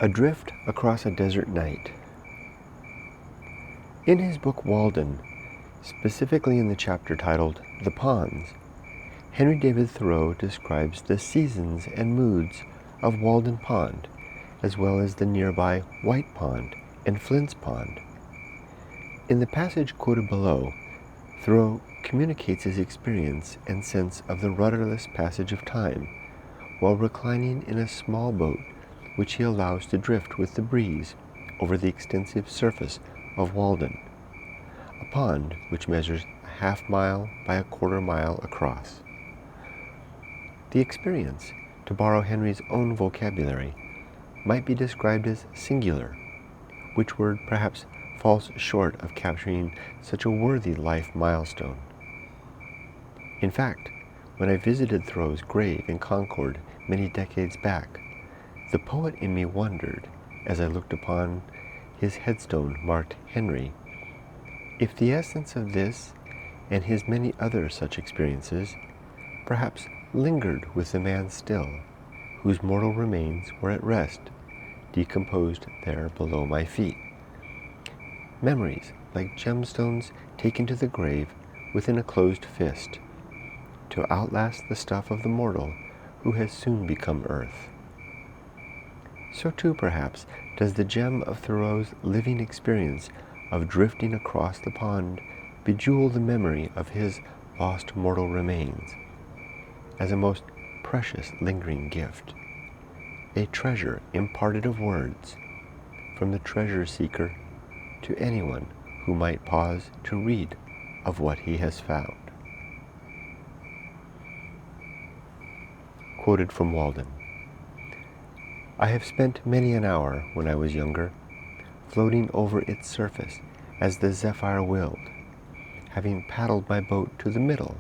Adrift across a desert night. In his book Walden, specifically in the chapter titled The Ponds, Henry David Thoreau describes the seasons and moods of Walden Pond, as well as the nearby White Pond and Flint's Pond. In the passage quoted below, Thoreau communicates his experience and sense of the rudderless passage of time while reclining in a small boat which he allows to drift with the breeze over the extensive surface of Walden, a pond which measures a half-mile by a quarter-mile across. The experience, to borrow Henry's own vocabulary, might be described as singular, which word perhaps falls short of capturing such a worthy life milestone. In fact, when I visited Thoreau's grave in Concord many decades back, the poet in me wondered, as I looked upon his headstone marked Henry, if the essence of this and his many other such experiences perhaps lingered with the man still, whose mortal remains were at rest, decomposed there below my feet. Memories like gemstones taken to the grave within a closed fist, to outlast the stuff of the mortal who has soon become earth. So too, perhaps, does the gem of Thoreau's living experience of drifting across the pond bejewel the memory of his lost mortal remains as a most precious lingering gift, a treasure imparted of words from the treasure seeker to anyone who might pause to read of what he has found. Quoted from Walden. I have spent many an hour when I was younger, floating over its surface as the zephyr willed, having paddled my boat to the middle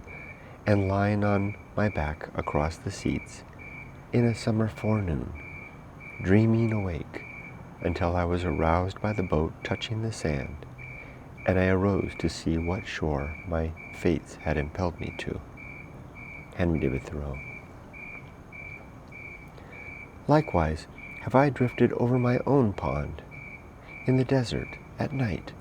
and lying on my back across the seats in a summer forenoon, dreaming awake until I was aroused by the boat touching the sand, and I arose to see what shore my fates had impelled me to. Henry David Thoreau. Likewise, have I drifted over my own pond, in the desert, at night,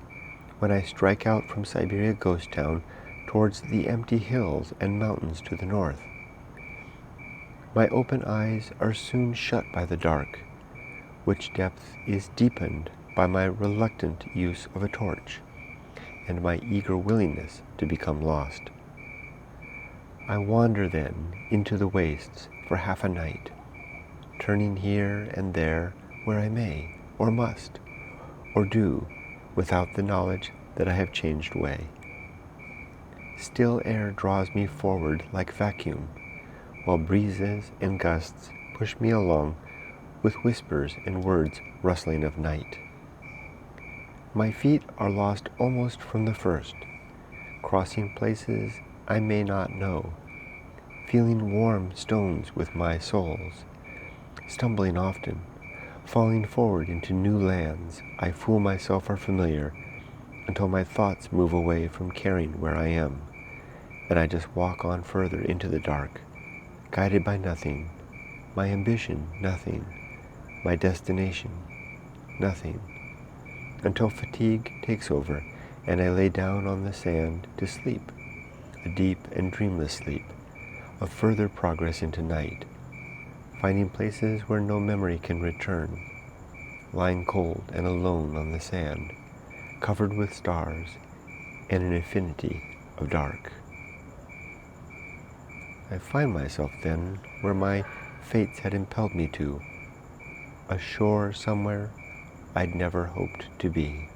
when I strike out from Siberia ghost town towards the empty hills and mountains to the north. My open eyes are soon shut by the dark, which depth is deepened by my reluctant use of a torch, and my eager willingness to become lost. I wander then into the wastes for half a night, turning here and there where I may, or must, or do, without the knowledge that I have changed way. Still air draws me forward like vacuum, while breezes and gusts push me along with whispers and words rustling of night. My feet are lost almost from the first, crossing places I may not know, feeling warm stones with my soles, stumbling often, falling forward into new lands I fool myself are familiar, until my thoughts move away from caring where I am, and I just walk on further into the dark, guided by nothing, my ambition nothing, my destination nothing, until fatigue takes over and I lay down on the sand to sleep, a deep and dreamless sleep of further progress into night, finding places where no memory can return, lying cold and alone on the sand, covered with stars and an infinity of dark. I find myself then where my fates had impelled me to, a shore somewhere I'd never hoped to be.